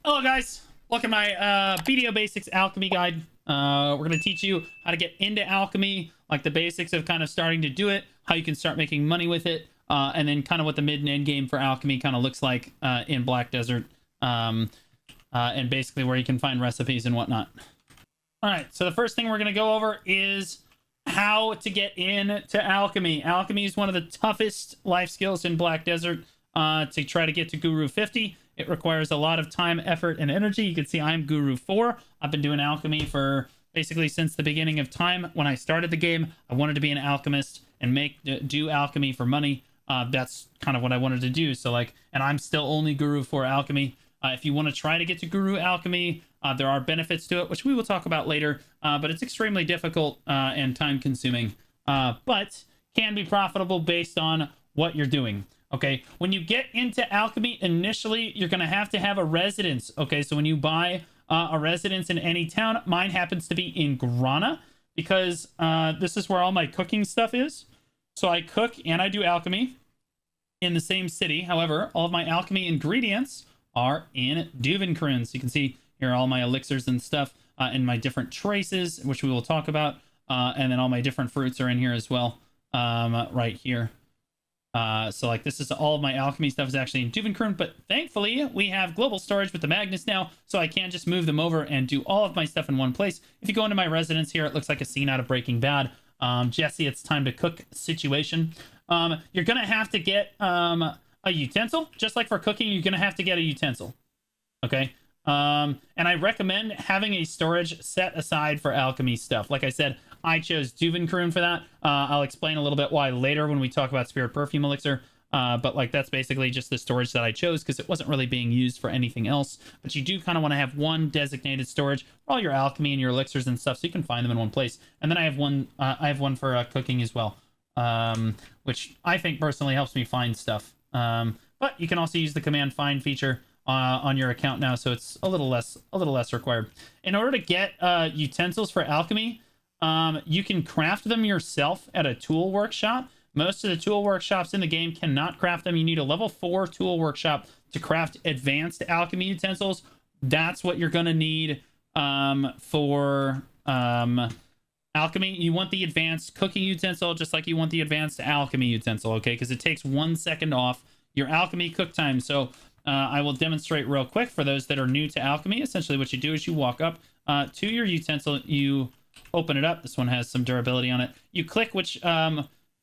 Hello guys, welcome to my BDO Basics Alchemy Guide. We're going to teach you how to get into alchemy, like the basics of kind of starting to do it, how you can start making money with it, and then kind of what the mid and end game for alchemy kind of looks like in Black Desert, and basically where you can find recipes and whatnot. All right, so the first thing we're going to go over is how to get into alchemy. Alchemy is one of the toughest life skills in Black Desert. To try to get to Guru 50, it requires a lot of time, effort, and energy. You can see I'm Guru 4. I've been doing alchemy for basically since the beginning of time. When I started the game, I wanted to be an alchemist and do alchemy for money. That's kind of what I wanted to do. So and I'm still only Guru 4 alchemy. If you want to try to get to Guru alchemy, there are benefits to it, which we will talk about later. But it's extremely difficult and time consuming, but can be profitable based on what you're doing. Okay, when you get into alchemy, initially, you're going to have a residence. Okay, so when you buy a residence in any town, mine happens to be in Grana, because this is where all my cooking stuff is. So I cook and I do alchemy in the same city. However, all of my alchemy ingredients are in Duvenkruin. So you can see here all my elixirs and stuff, and my different traces, which we will talk about. And then all my different fruits are in here as well, right here. So this is all of my alchemy stuff is actually in Duvenkruin, but thankfully we have global storage with the Magnus now, so I can just move them over and do all of my stuff in one place. If you go into my residence here, it looks like a scene out of Breaking Bad. Jesse, it's time to cook situation. You're gonna have to get a utensil. Just like for cooking, you're gonna have to get a utensil. Okay. And I recommend having a storage set aside for alchemy stuff. Like I said, I chose Duvenkruin for that. I'll explain a little bit why later when we talk about Spirit Perfume Elixir. But that's basically just the storage that I chose because it wasn't really being used for anything else. But you do kind of want to have one designated storage for all your alchemy and your elixirs and stuff, so you can find them in one place. And then I have one for cooking as well, which I think personally helps me find stuff. But you can also use the command find feature on your account now, so it's a little less required. In order to get utensils for alchemy, you can craft them yourself at a tool workshop. Most of the tool workshops in the game cannot craft them. You need a level 4 tool workshop to craft advanced alchemy utensils. That's what you're going to need for alchemy. You want the advanced cooking utensil just like you want the advanced alchemy utensil, okay? Because it takes 1 second off your alchemy cook time. So I will demonstrate real quick for those that are new to alchemy. Essentially what you do is you walk up to your utensil, you open it up. This one has some durability on it. You click which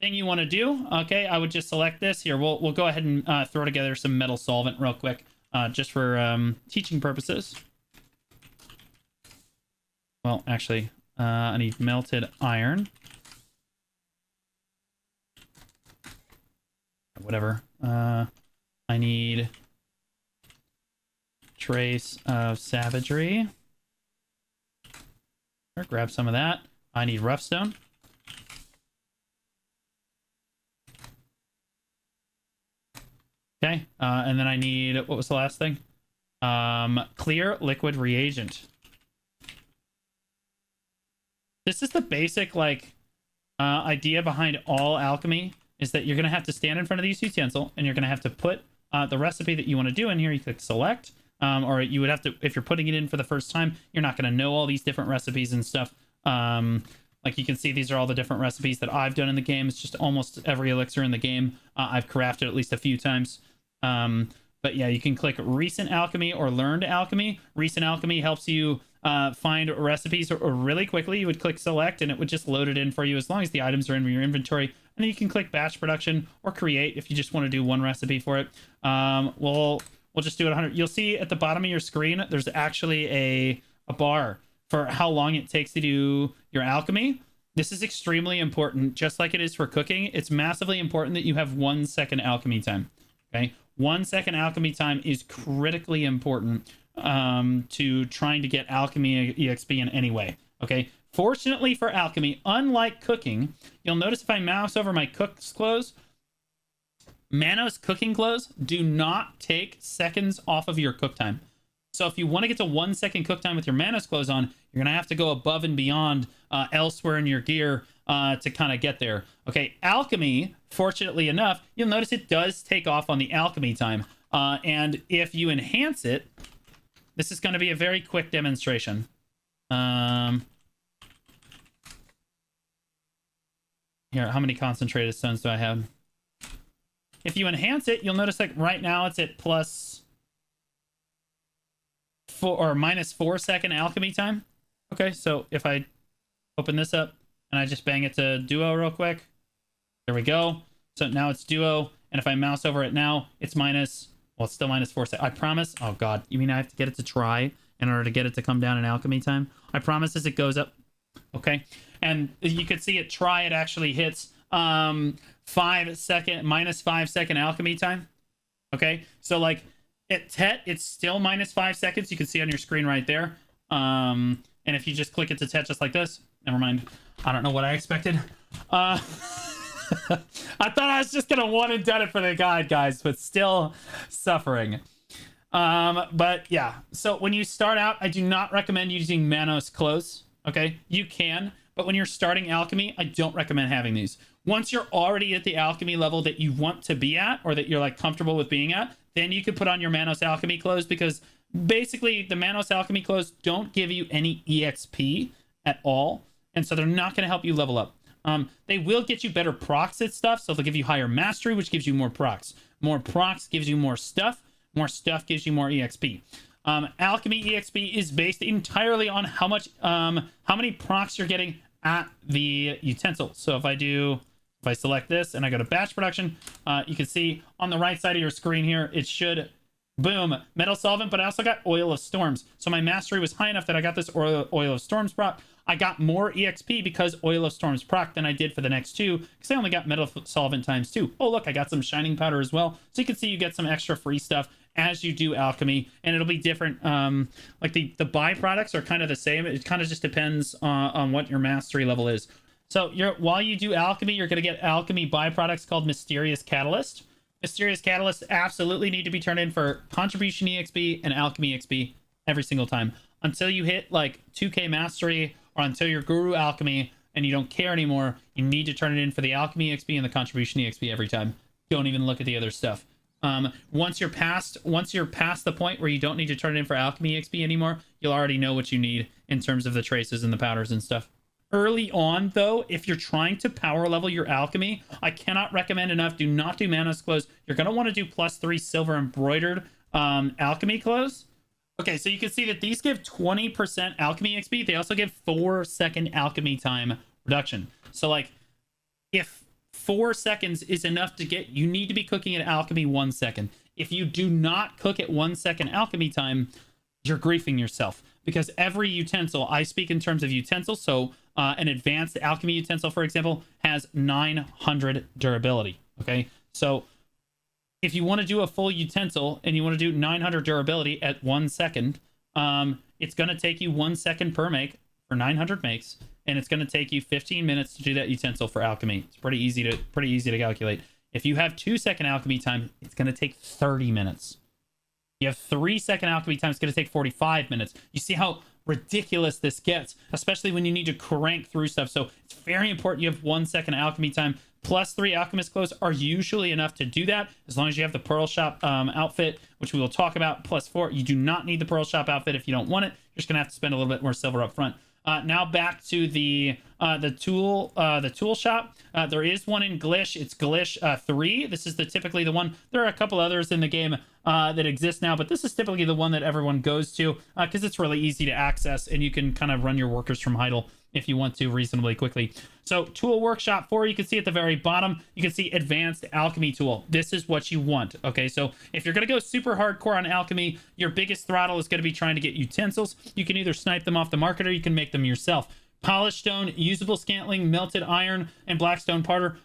thing you want to do. Okay, I would just select this here. We'll go ahead and throw together some metal solvent real quick, just for teaching purposes. Well, actually, I need melted iron. Whatever. I need trace of savagery. Grab some of that. I need rough stone. Okay, and then I need, what was the last thing? Clear liquid reagent. This is the basic idea behind all alchemy, is that you're gonna have to stand in front of these utensils and you're gonna have to put the recipe that you want to do in here. You click select. Or you would have to, if you're putting it in for the first time, you're not going to know all these different recipes and stuff. Like you can see, these are all the different recipes that I've done in the game. It's just almost every elixir in the game I've crafted at least a few times. But yeah, you can click recent alchemy or learned alchemy. Recent alchemy helps you find recipes or really quickly. You would click select and it would just load it in for you as long as the items are in your inventory. And then you can click batch production or create if you just want to do one recipe for it. We'll just do it 100. You'll see at the bottom of your screen, there's actually a bar for how long it takes to do your alchemy. This is extremely important, just like it is for cooking. It's massively important that you have 1 second alchemy time. Okay, 1 second alchemy time is critically important to trying to get Alchemy EXP in any way. Okay, fortunately for alchemy, unlike cooking, you'll notice if I mouse over my cook's clothes, Manos cooking clothes do not take seconds off of your cook time. So if you want to get to 1 second cook time with your Manos clothes on, you're going to have to go above and beyond elsewhere in your gear to kind of get there. Okay, alchemy, fortunately enough, you'll notice it does take off on the alchemy time. And if you enhance it, this is going to be a very quick demonstration. Here, how many concentrated stones do I have? If you enhance it, you'll notice like right now it's at +4 or -4 second alchemy time. Okay, so if I open this up and I just bang it to duo real quick, there we go. So now it's duo, and if I mouse over it now, it's minus, well, it's still -4 seconds. I promise. Oh God, you mean I have to get it to try in order to get it to come down in alchemy time? I promise as it goes up. Okay, and you could see it try. It actually hits -5 second alchemy time. Okay, so like at TET, it's still -5 seconds. You can see on your screen right there. And if you just click it to TET just like this, never mind. I don't know what I expected. I thought I was just gonna one and done it for the guide, guys, but still suffering. But yeah, so when you start out, I do not recommend using Manos clothes. Okay, you can, but when you're starting alchemy, I don't recommend having these. Once you're already at the alchemy level that you want to be at, or that you're like comfortable with being at, then you could put on your Manos alchemy clothes, because basically the Manos alchemy clothes don't give you any EXP at all, and so they're not going to help you level up. They will get you better procs at stuff, so they'll give you higher mastery, which gives you more procs. More procs gives you more stuff gives you more EXP. Alchemy EXP is based entirely on how many procs you're getting at the utensil. So if I select this and I go to batch production, you can see on the right side of your screen here, it should, boom, metal solvent, but I also got oil of storms. So my mastery was high enough that I got this oil of storms proc. I got more EXP because oil of storms proc than I did for the next two, because I only got metal solvent ×2. Oh, look, I got some shining powder as well. So you can see you get some extra free stuff as you do alchemy, and it'll be different. Like the byproducts are kind of the same. It kind of just depends on what your mastery level is. So while you do alchemy, you're going to get alchemy byproducts called Mysterious Catalyst. Mysterious Catalysts absolutely need to be turned in for Contribution EXP and Alchemy EXP every single time. Until you hit like 2k mastery, or until you're Guru Alchemy and you don't care anymore, you need to turn it in for the Alchemy EXP and the Contribution EXP every time. Don't even look at the other stuff. Once you're past the point where you don't need to turn it in for Alchemy EXP anymore, you'll already know what you need in terms of the traces and the powders and stuff. Early on, though, if you're trying to power level your alchemy, I cannot recommend enough. Do not do Manos clothes. You're going to want to do +3 silver embroidered alchemy clothes. Okay, so you can see that these give 20% alchemy XP. They also give 4 second alchemy time reduction. So like if 4 seconds is enough to get, you need to be cooking at alchemy 1 second. If you do not cook at 1 second alchemy time, you're griefing yourself, because every utensil, I speak in terms of utensils, so an advanced alchemy utensil, for example, has 900 durability. Okay, so if you want to do a full utensil and you want to do 900 durability at 1 second, it's going to take you 1 second per make for 900 makes, and it's going to take you 15 minutes to do that utensil for alchemy. It's pretty easy to calculate. If you have 2 second alchemy time, it's going to take 30 minutes. You have 3 second alchemy time, it's going to take 45 minutes. You see how ridiculous this gets, especially when you need to crank through stuff. So it's very important you have 1 second alchemy time. +3 alchemist clothes are usually enough to do that, as long as you have the Pearl Shop outfit, which we will talk about. +4, you do not need the Pearl Shop outfit if you don't want it. You're just gonna have to spend a little bit more silver up front. Now back to the tool shop. There is one in Glish. It's Glish 3. This is typically the one. There are a couple others in the game that exist now, but this is typically the one that everyone goes to because it's really easy to access, and you can kind of run your workers from idle if you want to reasonably quickly. So tool workshop 4, you can see at the very bottom, you can see advanced alchemy tool. This is what you want. Okay, so if you're going to go super hardcore on alchemy, your biggest throttle is going to be trying to get utensils. You can either snipe them off the market or you can make them yourself. Polished stone, usable scantling, melted iron, and blackstone powder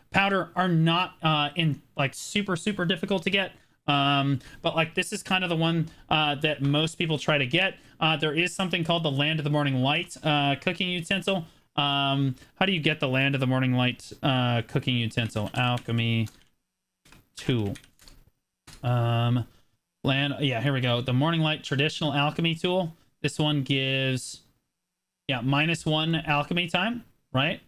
are not in like super difficult to get. But like this is kind of the one that most people try to get. There is something called the Land of the Morning Light cooking utensil. How do you get the Land of the Morning Light cooking utensil? Alchemy tool. Yeah, here we go. The Morning Light traditional alchemy tool. This one gives -1 alchemy time, right?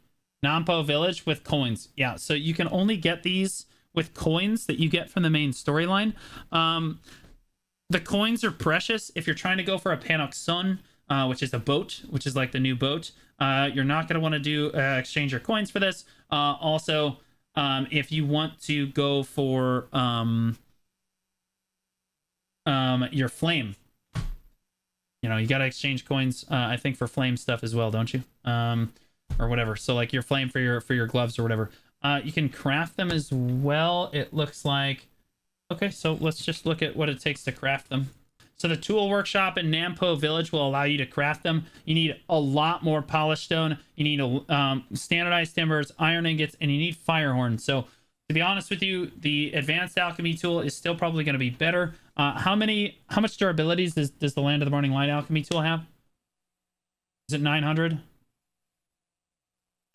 Nampo Village with coins. Yeah, so you can only get these with coins that you get from the main storyline. the coins are precious if you're trying to go for a Panox Sun, which is a boat, which is like the new boat. You're not going to want to do exchange your coins for this. Also, if you want to go for your flame, you know, you got to exchange coins, I think, for flame stuff as well, don't you? Or whatever. So like your flame for your gloves or whatever. You can craft them as well, it looks like. Okay, so let's just look at what it takes to craft them. So the tool workshop in Nampo Village will allow you to craft them. You need a lot more polished stone. You need standardized timbers, iron ingots, and you need fire horns. So to be honest with you, the advanced alchemy tool is still probably going to be better. How much durabilities does the Land of the Morning Light alchemy tool have? Is it 900?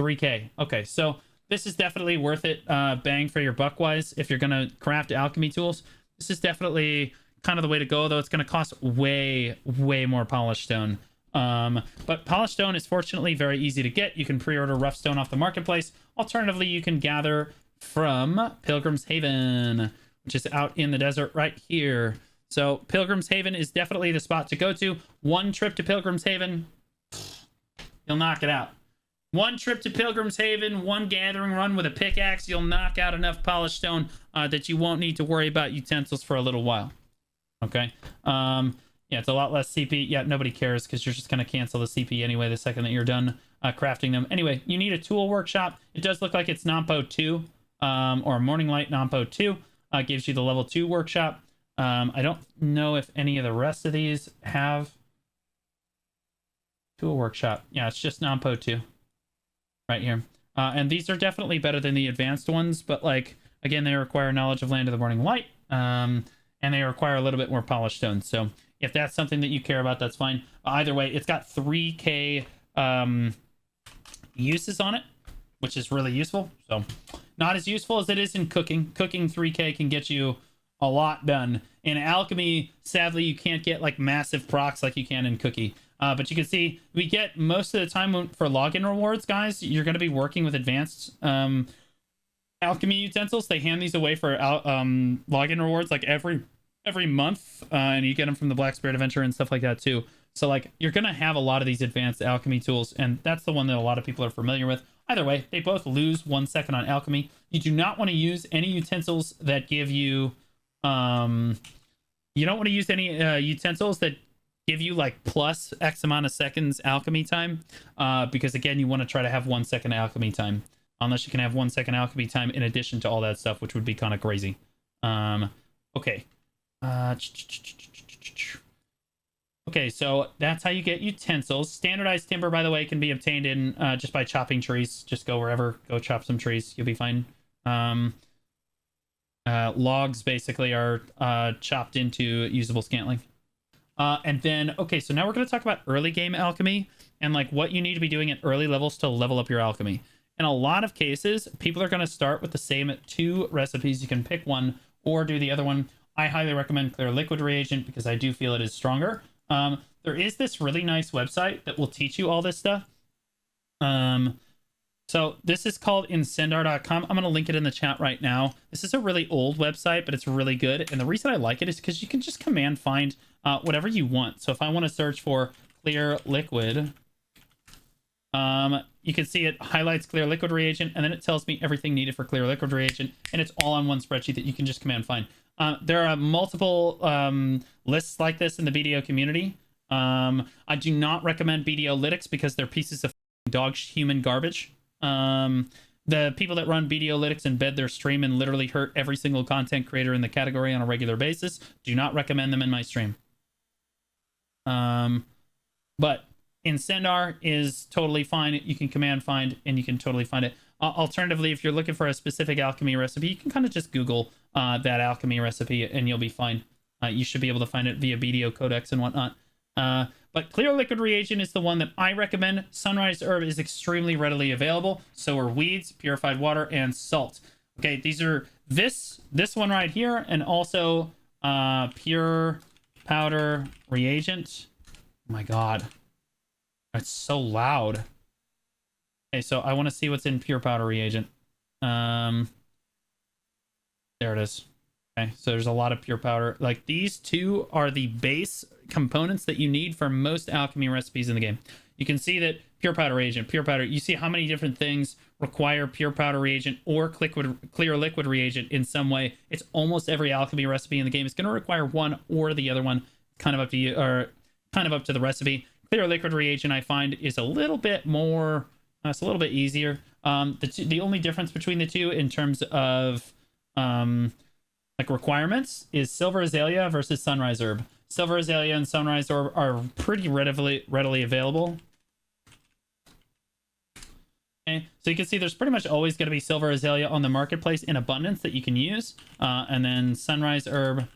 3K. Okay, so this is definitely worth it, bang for your buck wise. If you're going to craft alchemy tools, this is definitely kind of the way to go, though it's going to cost way more polished stone. But polished stone is fortunately very easy to get. You can pre-order rough stone off the marketplace. Alternatively, you can gather from Pilgrim's Haven, which is out in the desert right here. So Pilgrim's Haven is definitely the spot to go to. One trip to Pilgrim's Haven, you'll knock it out. One trip to Pilgrim's Haven, one gathering run with a pickaxe, you'll knock out enough polished stone that you won't need to worry about utensils for a little while. Okay. Yeah, it's a lot less CP. Yeah, nobody cares because you're just going to cancel the CP anyway the second that you're done crafting them. Anyway, you need a tool workshop. It does look like it's Nampo 2 or Morning Light Nampo 2. Gives you the level 2 workshop. I don't know if any of the rest of these have tool workshop. Yeah, it's just Nampo 2 right here. And these are definitely better than the advanced ones, but like, again, they require knowledge of Land of the Morning Light. And they require a little bit more polished stone. So if that's something that you care about, that's fine. Either way, it's got 3K uses on it, which is really useful. So not as useful as it is in cooking. Cooking 3K can get you a lot done. In alchemy, sadly, you can't get like massive procs like you can in cookie. But you can see we get most of the time for login rewards, guys. You're going to be working with advanced alchemy utensils. They hand these away for login rewards like every month, and you get them from the Black Spirit Adventure and stuff like that too. So like you're gonna have a lot of these advanced alchemy tools, and that's the one that a lot of people are familiar with. Either way, they both lose 1 second on alchemy. You do not want to use any utensils that give you you don't want to use any utensils that give you like plus X amount of seconds alchemy time, because again, you want to try to have 1 second alchemy time. Unless you can have 1 second alchemy time in addition to all that stuff, which would be kind of crazy. Okay. Okay, so that's how you get utensils. Standardized timber, by the way, can be obtained in just by chopping trees. Just go wherever, go chop some trees. You'll be fine. Logs basically are chopped into usable scantling. And then, okay, so now we're going to talk about early game alchemy and like what you need to be doing at early levels to level up your alchemy. In a lot of cases, people are going to start with the same 2 recipes. You can pick one or do the other one. I highly recommend Clear Liquid Reagent because I do feel it is stronger. There is this really nice website that will teach you all this stuff. So this is called incendar.com. I'm going to link it in the chat right now. This is a really old website, but it's really good. And the reason I like it is because you can just command find whatever you want. So if I want to search for Clear Liquid, you can see it highlights Clear Liquid Reagent, and then it tells me everything needed for Clear Liquid Reagent, and it's all on one spreadsheet that you can just command find. There are multiple lists like this in the BDO community. I do not recommend BDO Lytics because they're pieces of dog human garbage. The people that run BDO Lytics embed their stream and literally hurt every single content creator in the category on a regular basis. Do not recommend them in my stream. But Incendar is totally fine. You can command find and you can totally find it. Alternatively, if you're looking for a specific alchemy recipe, you can kind of just Google that alchemy recipe and you'll be fine. You should be able to find it via BDO codex and whatnot. But Clear Liquid Reagent is the one that I recommend. Sunrise Herb is extremely readily available. So are weeds, purified water, and salt. Okay, these are this one right here, and also pure powder reagent. Oh my god. It's so loud. Okay, so I want to see what's in pure powder reagent. There it is. Okay, so there's a lot of pure powder. Like, these two are the base components that you need for most alchemy recipes in the game. You can see that pure powder reagent, pure powder, you see how many different things require pure powder reagent or clear liquid reagent in some way. It's almost every alchemy recipe in the game is going to require one or the other one, kind of up to you, or kind of up to the recipe. Clear liquid reagent, I find, is a little bit more, it's a little bit easier. The only difference between the two in terms of like requirements is silver azalea versus sunrise herb. Silver azalea and sunrise herb are pretty readily available. Okay, so you can see there's pretty much always going to be silver azalea on the marketplace in abundance that you can use, and then sunrise herb.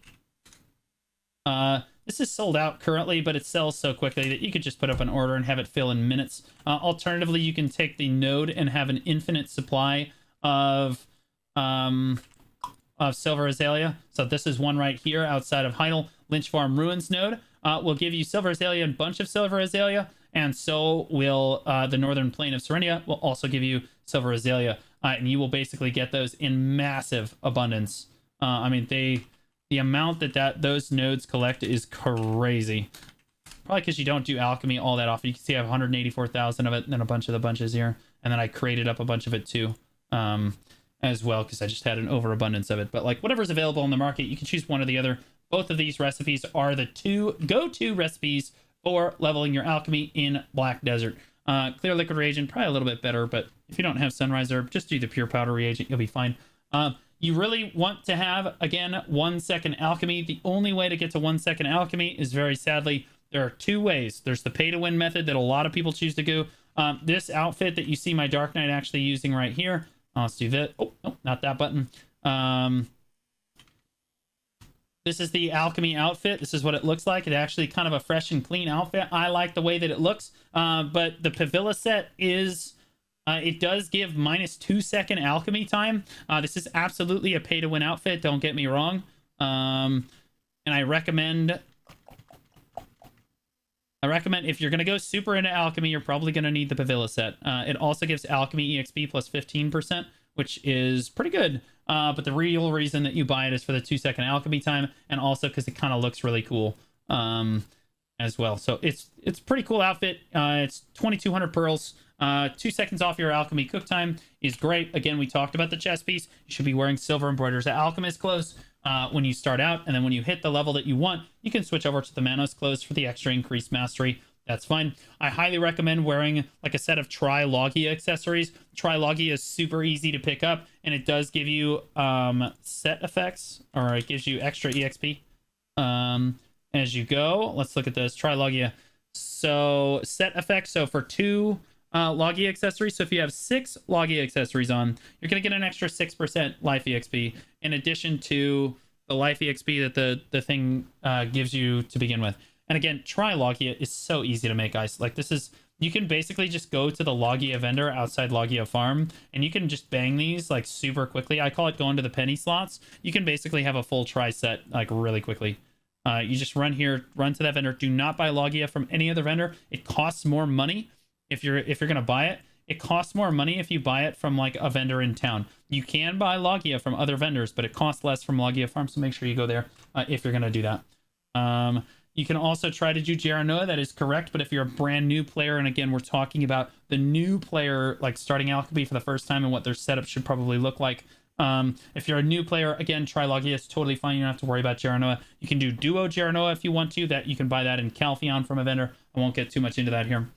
This is sold out currently, but it sells so quickly that you could just put up an order and have it fill in minutes. Alternatively, you can take the node and have an infinite supply of silver azalea. So this is one right here outside of Heidel. Lynch Farm Ruins node will give you silver azalea and a bunch of silver azalea, and so will the Northern Plain of Serenia will also give you silver azalea, and you will basically get those in massive abundance. I mean, the amount that those nodes collect is crazy. Probably because you don't do alchemy all that often. You can see I have 184,000 of it, and then a bunch of the bunches here, and then I created up a bunch of it too. As well, because I just had an overabundance of it. But like, whatever's available on the market, you can choose one or the other. Both of these recipes are the two go-to recipes for leveling your alchemy in Black Desert. Clear liquid reagent, probably a little bit better, but if you don't have sunrise herb, just do the pure powder reagent, you'll be fine. You really want to have, again, 1 second alchemy. The only way to get to 1 second alchemy is, very sadly, there are two ways. There's the pay to win method that a lot of people choose to go. This outfit that you see my Dark Knight actually using right here. Let's do that. Oh, no, not that button. This is the alchemy outfit. This is what it looks like. It's actually kind of a fresh and clean outfit. I like the way that it looks. But the Pavilla set is, it does give -2 second alchemy time. This is absolutely a pay to win outfit. Don't get me wrong. And I recommend if you're going to go super into alchemy, you're probably going to need the Pavilla set. It also gives Alchemy EXP plus 15%, which is pretty good. But the real reason that you buy it is for the 2 second alchemy time, and also because it kind of looks really cool as well. So it's a pretty cool outfit. It's 2,200 pearls. 2 seconds off your alchemy cook time is great. Again, we talked about the chest piece. You should be wearing silver embroiders alchemist clothes when you start out, and then when you hit the level that you want, you can switch over to the Manos clothes for the extra increased mastery. That's fine. I highly recommend wearing like a set of Trilogia accessories. Trilogia is super easy to pick up, and it does give you set effects, or it gives you extra EXP as you go. Let's look at this Trilogia. So set effects. So for 2 Logia accessories, so if you have 6 Logia accessories on, you're going to get an extra 6% life EXP in addition to the life EXP that the thing gives you to begin with. And again, Trilogia is so easy to make, guys. Like, this is, you can basically just go to the Logia vendor outside Logia Farm, and you can just bang these like super quickly. I call it going to the penny slots. You can basically have a full tri set like really quickly. You just run here, run to that vendor. Do not buy Logia from any other vendor. It costs more money if you're gonna buy it. It costs more money if you buy it from like a vendor in town. You can buy Logia from other vendors, but it costs less from Logia Farm, so make sure you go there if you're gonna do that. You can also try to do Jaranoa, that is correct, but if you're a brand new player, and again, we're talking about the new player, like starting Alchemy for the first time and what their setup should probably look like. If you're a new player, again, Trilogia is totally fine. You don't have to worry about Jaranoa. You can do Duo Jaranoa if you want to. That you can buy that in Calpheon from a vendor. I won't get too much into that here.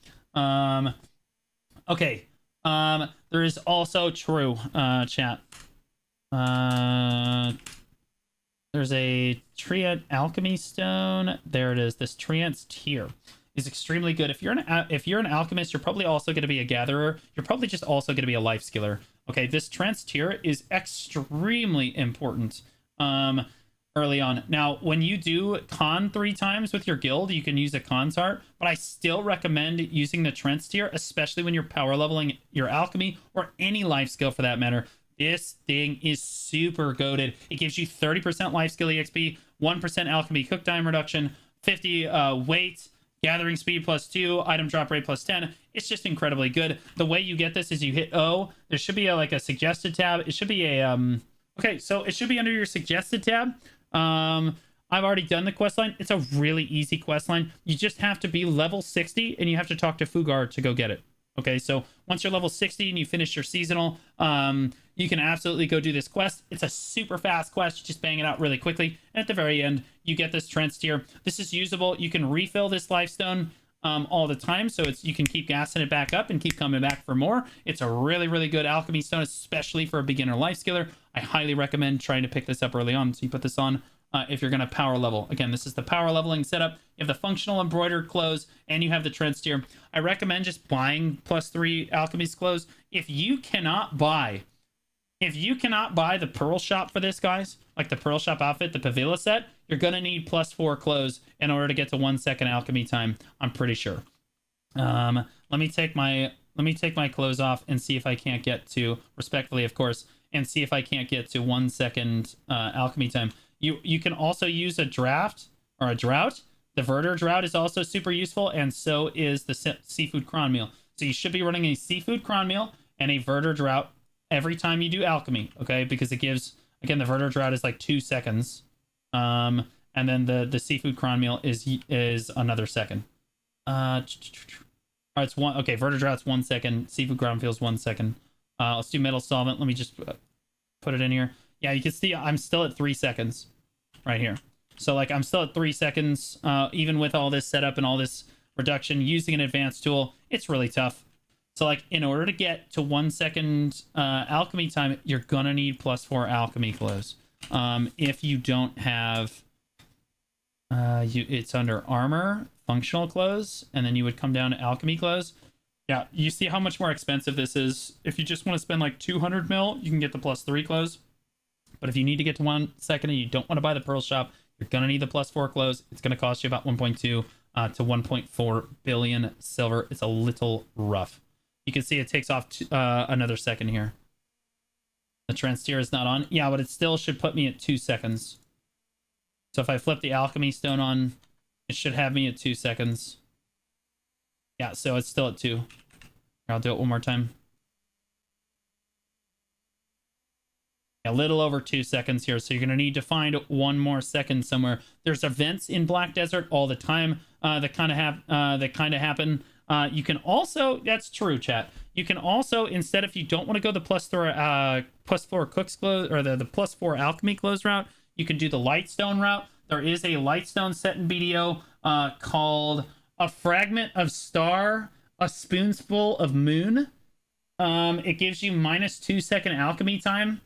Okay. There is also true, chat. There's a Treant Alchemy Stone. There it is. This Treant's Tear is extremely good. If you're an alchemist, you're probably also going to be a gatherer. You're probably just also going to be a life skiller. Okay, this Treant's Tear is extremely important early on. Now, when you do con 3 times with your guild, you can use a con's heart, but I still recommend using the Treant's Tear, especially when you're power leveling your alchemy or any life skill for that matter. This thing is super goated. It gives you 30% life skill EXP, 1% alchemy cook time reduction, 50 weight, gathering speed +2, item drop rate +10. It's just incredibly good. The way you get this is you hit O. There should be like a suggested tab. It should be a Okay, so it should be under your suggested tab. I've already done the quest line. It's a really easy quest line. You just have to be level 60 and you have to talk to Fugar to go get it. Okay, so once you're level 60 and you finish your seasonal, you can absolutely go do this quest. It's a super fast quest. You just bang it out really quickly. And at the very end, you get this Trent tier. This is usable. You can refill this lifestone all the time, so you can keep gassing it back up and keep coming back for more. It's a really, really good alchemy stone, especially for a beginner life skiller. I highly recommend trying to pick this up early on. So you put this on if you're going to power level. Again, this is the power leveling setup. You have the functional embroidered clothes and you have the Trent tier. I recommend just buying +3 alchemy's clothes. If you cannot buy the pearl shop for this, guys, like the pearl shop outfit, the Pavila set, you're gonna need +4 clothes in order to get to 1 second alchemy time, I'm pretty sure. Let me take my clothes off and see if I can't get to, respectfully of course, and see if I can't get to 1 second alchemy time. You can also use a draft or a drought. The Verter drought is also super useful, and so is the seafood cron meal. So you should be running a seafood cron meal and a Verter drought every time you do alchemy, okay? Because it gives, again, the Verter drought is like 2 seconds, and then the seafood cron meal is another second. All right, it's one. Okay, Verter drought's 1 second. Seafood cron meal is 1 second. Let's do metal solvent. Let me just put it in here. Yeah, you can see I'm still at 3 seconds right here. So like I'm still at 3 seconds, even with all this setup and all this reduction. Using an advanced tool, it's really tough. So like in order to get to 1 second alchemy time, you're gonna need +4 alchemy clothes. If you don't have, it's under armor, functional clothes, and then you would come down to alchemy clothes. Yeah, you see how much more expensive this is. If you just want to spend like 200 mil, you can get the +3 clothes. But if you need to get to 1 second and you don't want to buy the pearl shop, you're gonna need the +4 clothes. It's gonna cost you about 1.2 to 1.4 billion silver. It's a little rough. You can see it takes off another second here. The Trent tier is not on. Yeah, but it still should put me at 2 seconds. So if I flip the alchemy stone on, it should have me at 2 seconds. Yeah, so it's still at 2. I'll do it one more time. A little over 2 seconds here, so you're going to need to find 1 more second somewhere. There's events in Black Desert all the time that kind of happen. You can also, that's true, chat. You can also, instead, if you don't want to go the +4 cooks clothes or the +4 alchemy clothes route, you can do the lightstone route. There is a lightstone set in BDO called A Fragment of Star, A Spoonful of Moon. It gives you -2 second alchemy time.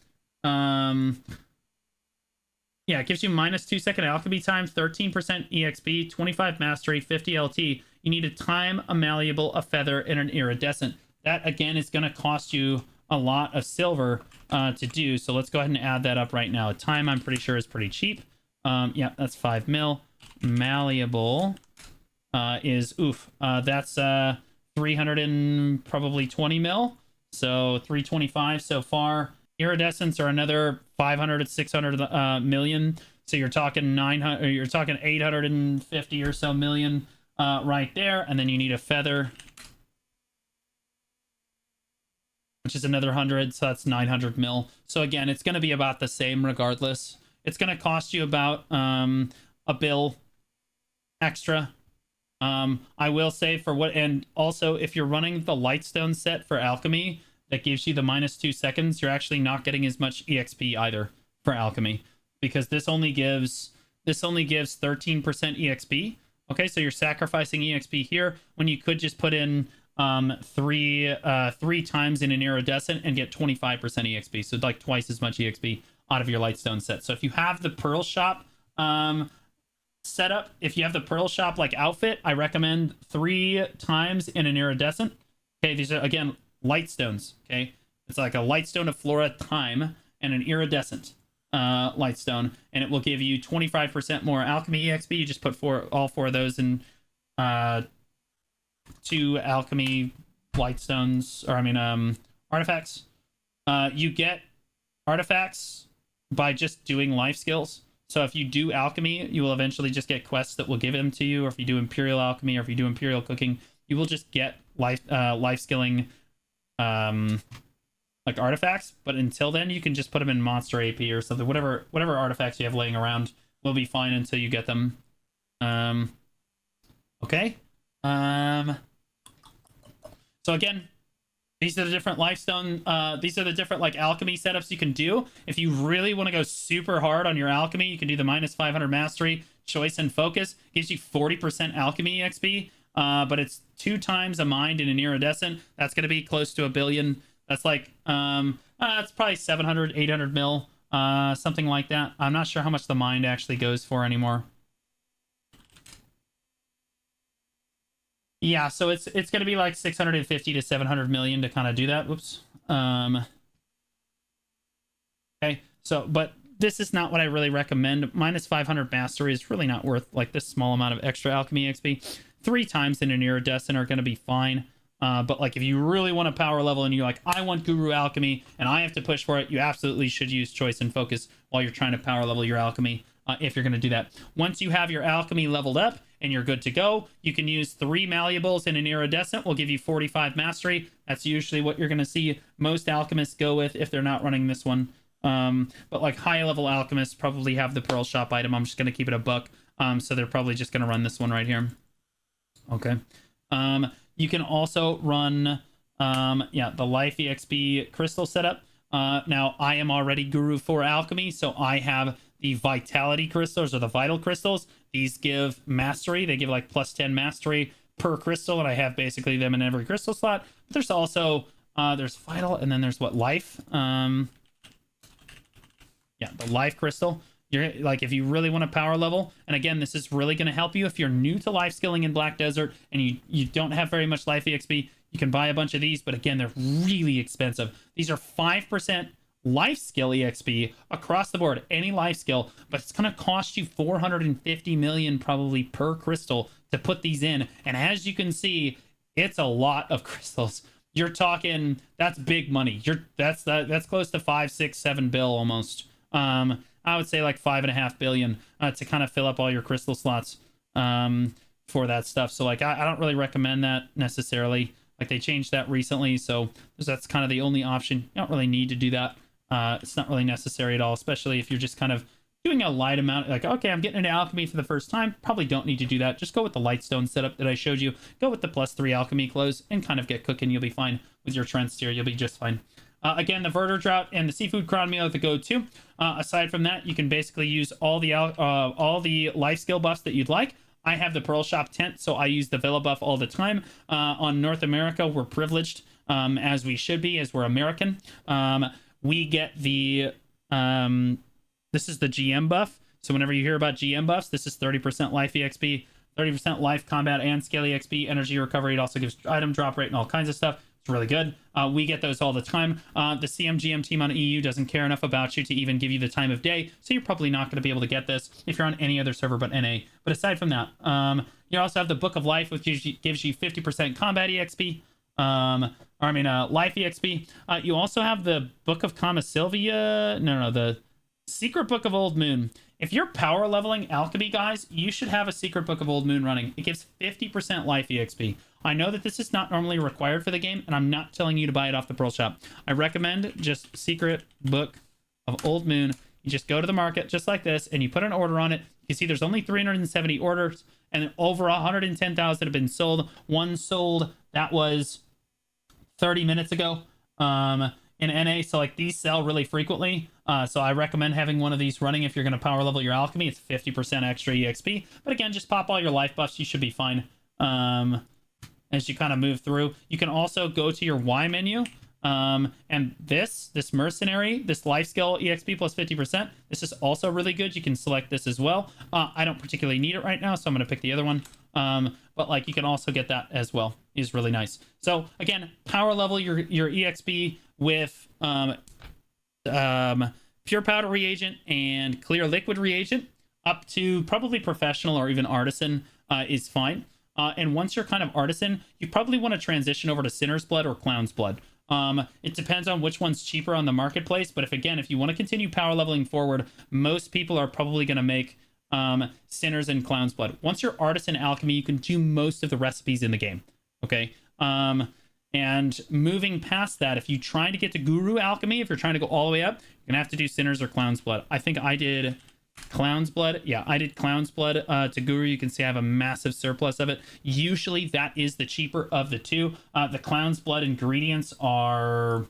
Yeah, it gives you -2 second alchemy time, 13% EXP, 25 mastery, 50 LT. You need a time, a malleable, a feather, and an iridescent. That again is going to cost you a lot of silver to do. So let's go ahead and add that up right now. Time, I'm pretty sure, is pretty cheap. Yeah, that's 5 mil. Malleable is that's 300 and probably 20 mil. So 325 so far. Iridescents are another 500 to 600 million. So you're talking 900, or you're talking 850 or so million right there. And then you need a feather, which is another 100. So that's 900 mil. So again, it's going to be about the same regardless. It's going to cost you about a bill extra. I will say for what, and also if you're running the Lightstone set for Alchemy, that gives you the -2 seconds, you're actually not getting as much EXP either for Alchemy, because this only gives 13% EXP. Okay, so you're sacrificing EXP here when you could just put in three times in an iridescent and get 25% EXP, so like twice as much EXP out of your Lightstone set. So if you have the Pearl Shop setup, if you have the Pearl Shop like outfit, I recommend 3 times in an iridescent. Okay, these are again Lightstones. Okay, it's like a Lightstone of Flora time and an iridescent Lightstone, and it will give you 25% more Alchemy EXP. You just put all four of those in 2 Alchemy Lightstones, or I mean artifacts. You get artifacts by just doing life skills. So if you do alchemy, you will eventually just get quests that will give them to you. Or if you do imperial alchemy, or if you do imperial cooking, you will just get life skilling like artifacts, but until then you can just put them in monster AP or something. Whatever artifacts you have laying around will be fine until you get them. Okay. So again, these are the different lifestone, these are the different like alchemy setups you can do. If you really want to go super hard on your alchemy, you can do the -500 mastery, choice, and focus. Gives you 40% alchemy XP, but it's 2 times a mind and an iridescent. That's going to be close to 1 billion. That's like, it's probably 700, 800 mil, something like that. I'm not sure how much the mind actually goes for anymore. Yeah, so it's going to be like 650 to 700 million to kind of do that. Whoops. Okay, so, but this is not what I really recommend. -500 mastery is really not worth like this small amount of extra alchemy XP. 3 times in an iridescent are going to be fine. But like if you really want a power level and you're like, I want Guru Alchemy and I have to push for it, you absolutely should use choice and focus while you're trying to power level your alchemy. If you're going to do that. Once you have your alchemy leveled up and you're good to go, you can use 3 malleables and an iridescent will give you 45 mastery. That's usually what you're going to see most alchemists go with if they're not running this one. But like high level alchemists probably have the pearl shop item. I'm just going to keep it a buck. So they're probably just going to run this one right here. Okay. You can also run the Life EXP crystal setup. Now I am already Guru 4 Alchemy, so I have the vitality crystals or the vital crystals. These give mastery. They give like +10 mastery per crystal, and I have basically them in every crystal slot. But there's also there's vital, and then there's what, life. The life crystal. You're like, if you really want to power level, and again, this is really going to help you if you're new to life skilling in Black Desert and you don't have very much life EXP. You can buy a bunch of these, but again, they're really expensive. These are 5% life skill EXP across the board, any life skill, but it's going to cost you 450 million probably per crystal to put these in. And as you can see, it's a lot of crystals. You're talking, that's big money. That's close to 5, 6, 7 bill almost. I would say like 5.5 billion to kind of fill up all your crystal slots for that stuff. So like I don't really recommend that necessarily. Like they changed that recently, so that's kind of the only option. You don't really need to do that. It's not really necessary at all, especially if you're just kind of doing a light amount. Like, okay, I'm getting into alchemy for the first time. Probably don't need to do that. Just go with the lightstone setup that I showed you. Go with the +3 alchemy clothes and kind of get cooking. You'll be fine with your trend steer. You'll be just fine. Again, the Verter Drought and the Seafood Crown Meal are the go-to. Aside from that, you can basically use all the life skill buffs that you'd like. I have the Pearl Shop tent, so I use the Villa buff all the time. On North America, we're privileged, as we should be, as we're American. We get the this is the GM buff. So whenever you hear about GM buffs, this is 30% life EXP, 30% life, combat, and scale EXP, energy recovery. It also gives item drop rate and all kinds of stuff. It's really good. We get those all the time. The CMGM team on EU doesn't care enough about you to even give you the time of day, so you're probably not going to be able to get this if you're on any other server but NA. But aside from that, you also have the Book of Life, which gives you 50% combat EXP. Life EXP. You also have the Book of Kama Sylvia. The Secret Book of Old Moon. If you're power leveling alchemy, guys, you should have a Secret Book of Old Moon running. It gives 50% life EXP. I know that this is not normally required for the game, and I'm not telling you to buy it off the Pearl Shop. I recommend just Secret Book of Old Moon. You just go to the market just like this, and you put an order on it. You see there's only 370 orders, and over 110,000 have been sold. One sold, that was 30 minutes ago in NA. So like these sell really frequently. So I recommend having one of these running if you're going to power level your alchemy. It's 50% extra EXP. But again, just pop all your life buffs. You should be fine as you kind of move through. You can also go to your Y menu. And this mercenary, this life skill EXP plus 50%, this is also really good. You can select this as well. I don't particularly need it right now, so I'm going to pick the other one. But like you can also get that as well. Is really nice. So again, power level your EXP with pure powder reagent and clear liquid reagent up to probably professional or even artisan is fine. And once you're kind of artisan, you probably want to transition over to Sinner's Blood or Clown's Blood. It depends on which one's cheaper on the marketplace, but if you want to continue power leveling forward, most people are probably going to make Sinners and Clown's Blood. Once you're Artisan Alchemy, you can do most of the recipes in the game. Okay. And moving past that, if you try to get to Guru Alchemy, if you're trying to go all the way up, you're gonna have to do Sinner's or Clown's Blood. I think I did Clown's Blood. Yeah, I did Clown's Blood to Guru. You can see I have a massive surplus of it. Usually that is the cheaper of the two. The Clown's Blood ingredients are...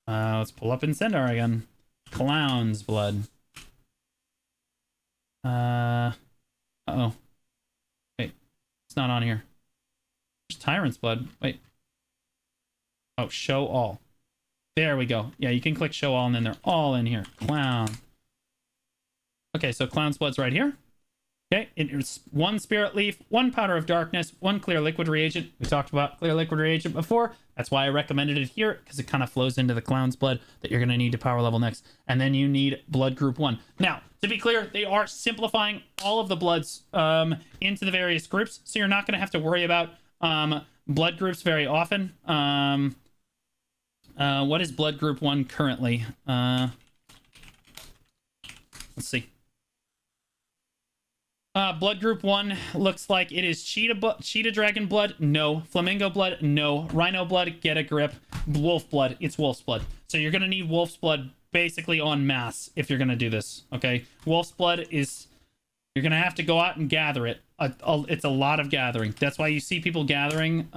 let's pull up Incendar again. Clown's Blood. Uh-oh. Wait, it's not on here. There's Tyrant's Blood. Wait. Oh, show all. There we go. Yeah, you can click show all and then they're all in here. Clown. Okay, so Clown's Blood's right here. Okay, it's 1 Spirit Leaf, 1 Powder of Darkness, 1 Clear Liquid Reagent. We talked about Clear Liquid Reagent before. That's why I recommended it here, because it kind of flows into the Clown's Blood that you're going to need to power level next. And then you need Blood Group 1. Now, to be clear, they are simplifying all of the bloods into the various groups, so you're not going to have to worry about blood groups very often. What is Blood Group 1 currently? Let's see. Blood Group 1 looks like it is Cheetah Dragon Blood, no. Flamingo Blood, no. Rhino Blood, get a grip. Wolf Blood, it's Wolf's Blood. So you're going to need Wolf's Blood basically en masse if you're going to do this, okay? Wolf's Blood is... You're going to have to go out and gather it. It's a lot of gathering. That's why you see people gathering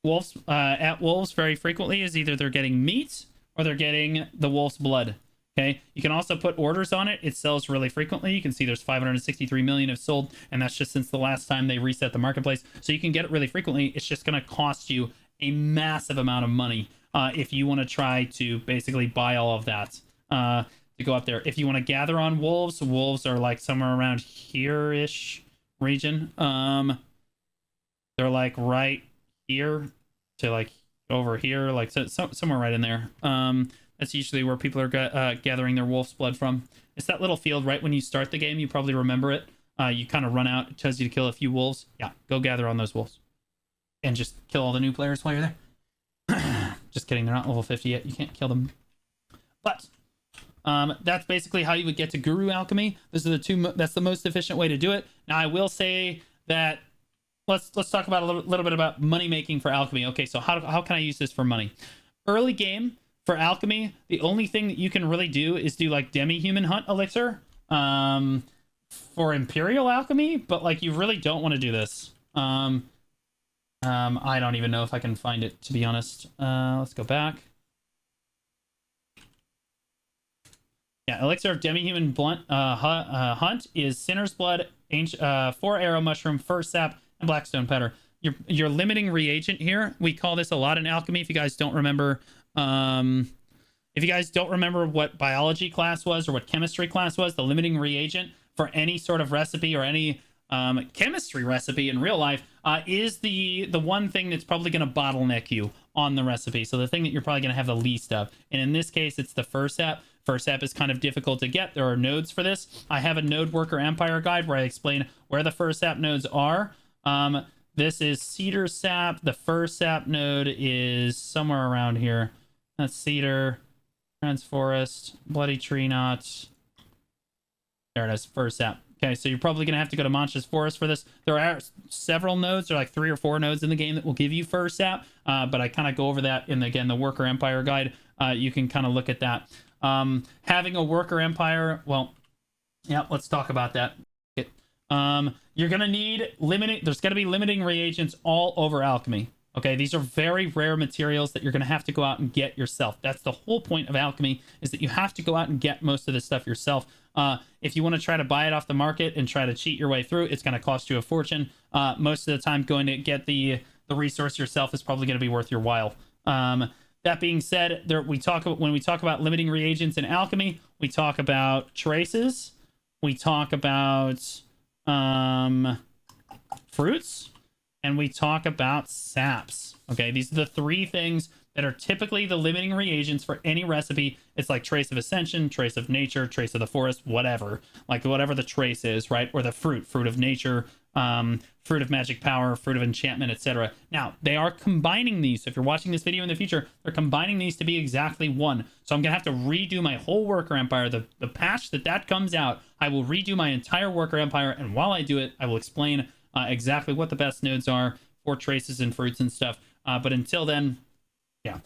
wolves at wolves very frequently, is either they're getting meat or they're getting the wolf's blood. Okay, you can also put orders on it. It sells really frequently. You can see there's 563 million have sold, and that's just since the last time they reset the marketplace. So you can get it really frequently. It's just going to cost you a massive amount of money if you want to try to basically buy all of that to go up there. If you want to gather on wolves, wolves are like somewhere around here-ish region. They're like right here to like over here, like somewhere right in there. That's usually where people are gathering their wolf's blood from. It's that little field right when you start the game. You probably remember it. You kind of run out. It tells you to kill a few wolves. Yeah, go gather on those wolves. And just kill all the new players while you're there. Just kidding. They're not level 50 yet. You can't kill them. But that's basically how you would get to Guru Alchemy. Those are the two. That's the most efficient way to do it. Now, I will say that let's talk about a little bit about money making for alchemy. Okay, so how can I use this for money? Early game. For alchemy, the only thing that you can really do is do like demi-human hunt elixir for imperial alchemy, but like you really don't want to do this. I don't even know if I can find it, to be honest. Let's go back. Yeah, elixir of demi-human hunt is Sinner's Blood, 4 Arrow Mushroom, Fur Sap, and Blackstone Powder. Your limiting reagent here, we call this a lot in alchemy. If you guys don't remember what biology class was or what chemistry class was, the limiting reagent for any sort of recipe or any chemistry recipe in real life is the one thing that's probably going to bottleneck you on the recipe. So the thing that you're probably going to have the least of. And in this case, it's the Fur Sap. Fur Sap is kind of difficult to get. There are nodes for this. I have a Node Worker Empire guide where I explain where the Fur Sap nodes are. This is Cedar Sap. The Fur Sap node is somewhere around here. That's Cedar, Transforest, Bloody Tree Knot. There it is, Fur Sap. Okay, so you're probably going to have to go to Mancha's Forest for this. There are several nodes. There are like 3 or 4 nodes in the game that will give you Fur Sap, but I kind of go over that in, again, the Worker Empire guide. You can kind of look at that. Having a Worker Empire, well, yeah, let's talk about that. You're going to need there's going to be limiting reagents all over alchemy. Okay, these are very rare materials that you're going to have to go out and get yourself. That's the whole point of alchemy, is that you have to go out and get most of this stuff yourself. If you want to try to buy it off the market and try to cheat your way through, it's going to cost you a fortune. Most of the time, going to get the resource yourself is probably going to be worth your while. That being said, when we talk about limiting reagents in alchemy, we talk about traces, we talk about fruits, and we talk about saps. Okay, these are the 3 things that are typically the limiting reagents for any recipe. It's like trace of ascension, trace of nature, trace of the forest, whatever. Like whatever the trace is, right? Or the fruit of nature, fruit of magic power, fruit of enchantment, etc. Now, they are combining these. So if you're watching this video in the future, they're combining these to be exactly one. So I'm going to have to redo my whole Worker Empire. The patch that comes out, I will redo my entire Worker Empire. And while I do it, I will explain exactly what the best nodes are for traces and fruits and stuff. But until then, yeah.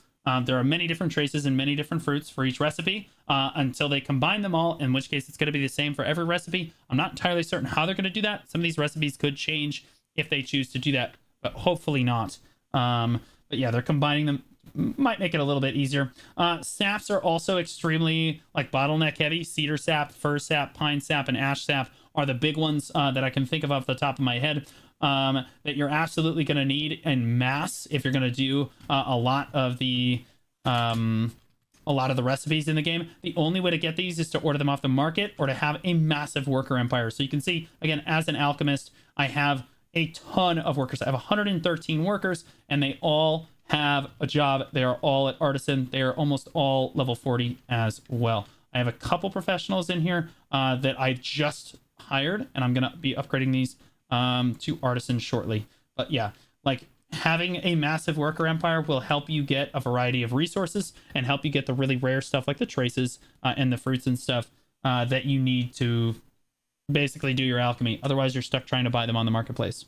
There are many different traces and many different fruits for each recipe until they combine them all, in which case it's going to be the same for every recipe. I'm not entirely certain how they're going to do that. Some of these recipes could change if they choose to do that, but hopefully not. But yeah, they're combining them. Might make it a little bit easier. Saps are also extremely like bottleneck heavy. Cedar sap, fir sap, pine sap, and ash sap are the big ones that I can think of off the top of my head. That you're absolutely going to need in mass if you're going to do a lot of the recipes in the game. The only way to get these is to order them off the market or to have a massive worker empire. So you can see, again, as an alchemist, I have a ton of workers. I have 113 workers, and they all have a job. They are all at artisan. They are almost all level 40 as well. I have a couple professionals in here that I just hired, and I'm going to be upgrading these to artisan shortly. But yeah, like having a massive worker empire will help you get a variety of resources and help you get the really rare stuff like the traces and the fruits and stuff that you need to basically do your alchemy. Otherwise, you're stuck trying to buy them on the marketplace.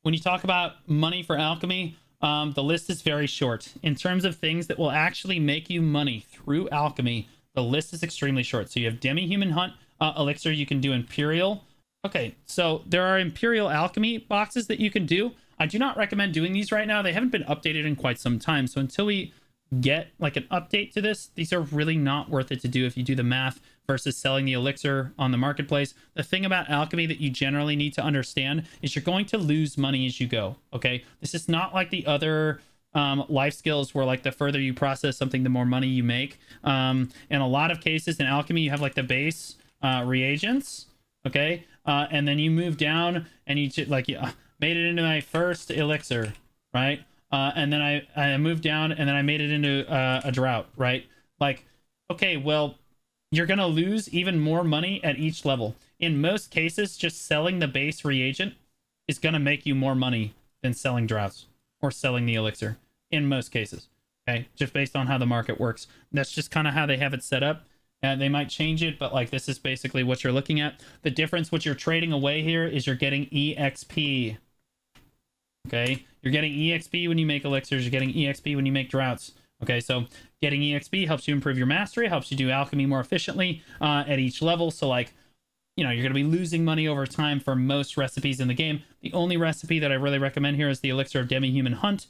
When you talk about money for alchemy, the list is very short. In terms of things that will actually make you money through alchemy, the list is extremely short. So you have demi-human hunt elixir. You can do imperial. Okay, so there are imperial alchemy boxes that you can do. I do not recommend doing these right now. They haven't been updated in quite some time. So until we get like an update to this, these are really not worth it to do if you do the math versus selling the elixir on the marketplace. The thing about alchemy that you generally need to understand is you're going to lose money as you go. Okay, this is not like the other life skills where like the further you process something, the more money you make. In a lot of cases in alchemy, you have like the base reagents. Okay, and then you move down and you like made it into my first elixir, right? And then I moved down and then I made it into a drought, right? Like, okay, well, you're going to lose even more money at each level. In most cases, just selling the base reagent is going to make you more money than selling droughts or selling the elixir in most cases, okay? Just based on how the market works. That's just kind of how they have it set up. They might change it, but like this is basically what you're looking at. The difference, what you're trading away here is you're getting EXP. Okay, you're getting EXP when you make elixirs. You're getting EXP when you make droughts. Okay, so getting EXP helps you improve your mastery, helps you do alchemy more efficiently at each level. So like, you know, you're going to be losing money over time for most recipes in the game. The only recipe that I really recommend here is the elixir of demi-human hunt.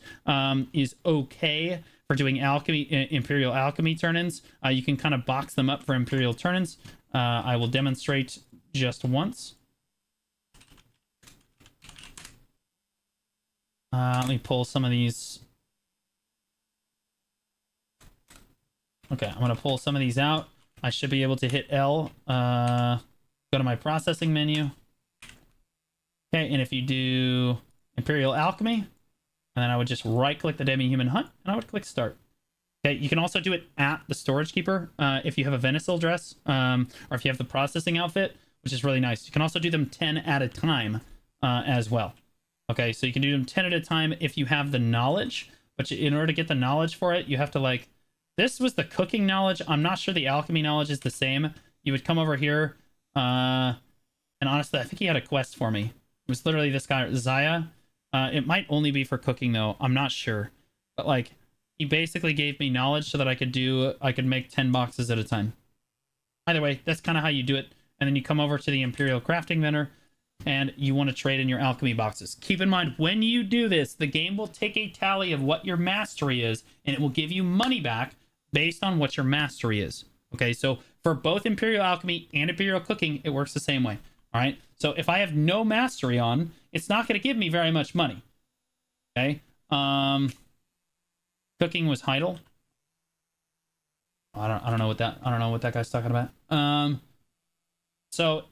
Is okay for doing alchemy, imperial alchemy turn-ins. You can kind of box them up for imperial turn-ins. I will demonstrate just once. Let me pull some of these. Okay, I'm going to pull some of these out. I should be able to hit L. Go to my processing menu. Okay, and if you do imperial alchemy, and then I would just right-click the demi-human hunt, and I would click start. Okay, you can also do it at the storage keeper if you have a Venesil dress, or if you have the processing outfit, which is really nice. You can also do them 10 at a time as well. Okay, so you can do them 10 at a time if you have the knowledge, but in order to get the knowledge for it, you have to like, this was the cooking knowledge. I'm not sure the alchemy knowledge is the same. You would come over here, and honestly, I think he had a quest for me. It was literally this guy, Zaya. It might only be for cooking though. I'm not sure, but like, he basically gave me knowledge so that I could make 10 boxes at a time. Either way, that's kind of how you do it. And then you come over to the Imperial Crafting Vendor, and you want to trade in your alchemy boxes. Keep in mind, when you do this, the game will take a tally of what your mastery is, and it will give you money back based on what your mastery is. Okay, so for both Imperial Alchemy and Imperial Cooking, it works the same way. All right, so if I have no mastery on, it's not going to give me very much money. Okay, cooking was Heidel. I don't know what that guy's talking about. So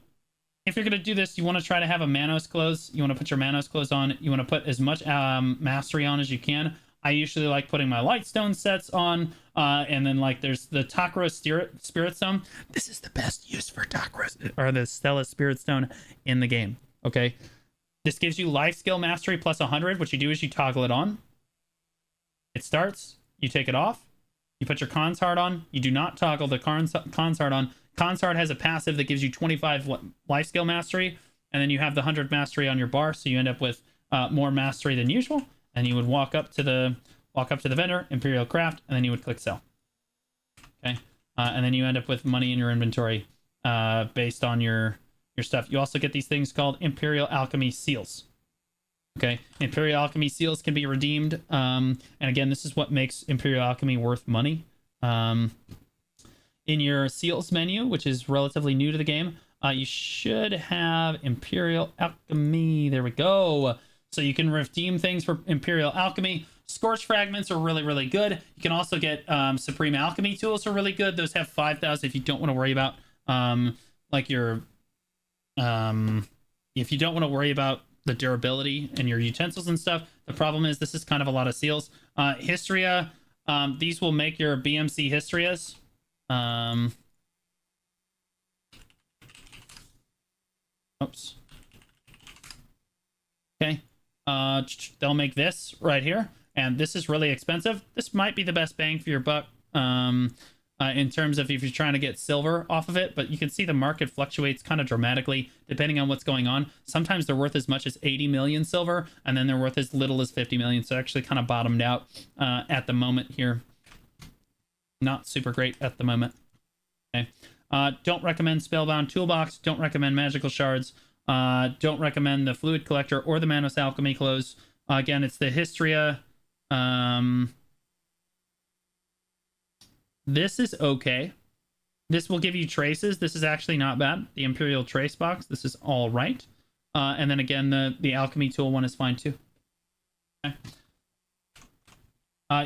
if you're going to do this, you want to try to have a Manos clothes. You want to put your Manos clothes on. You want to put as much mastery on as you can. I usually like putting my Lightstone sets on. And then like there's the Takros Spirit Stone. This is the best use for Takros, or the Stella Spirit Stone in the game. Okay. This gives you life skill mastery plus 100. What you do is you toggle it on. It starts. You take it off. You put your Consard on. You do not toggle the Consard on. Consard has a passive that gives you 25 life skill mastery, and then you have the 100 mastery on your bar, so you end up with more mastery than usual. and you would walk up to the vendor, Imperial Craft, and then you would click sell. Okay, and then you end up with money in your inventory based on your stuff. You also get these things called Imperial Alchemy Seals. Okay, Imperial Alchemy Seals can be redeemed, and again, this is what makes Imperial Alchemy worth money. In your Seals menu, which is relatively new to the game, you should have Imperial Alchemy. There we go. So you can redeem things for Imperial Alchemy. Scorch Fragments are really, really good. You can also get Supreme Alchemy Tools are really good. Those have 5,000 if you don't want to worry about like your if you don't want to worry about the durability and your utensils and stuff. The problem is this is kind of a lot of seals. Histria, these will make your BMC Histrias. Oops. Okay. They'll make this right here, and this is really expensive. This might be the best bang for your buck in terms of if you're trying to get silver off of it, but you can see the market fluctuates kind of dramatically depending on what's going on. Sometimes they're worth as much as 80 million silver, and then they're worth as little as 50 million. So actually kind of bottomed out at the moment here. Not super great at the moment. Okay. Don't recommend Spellbound Toolbox. Don't recommend Magical Shards. Don't recommend the Fluid Collector or the Manos Alchemy Clothes. Again, it's the Histria. This is okay. This will give you traces. This is actually not bad. The Imperial Trace Box. This is all right. And then again, the Alchemy Tool one is fine too. Okay.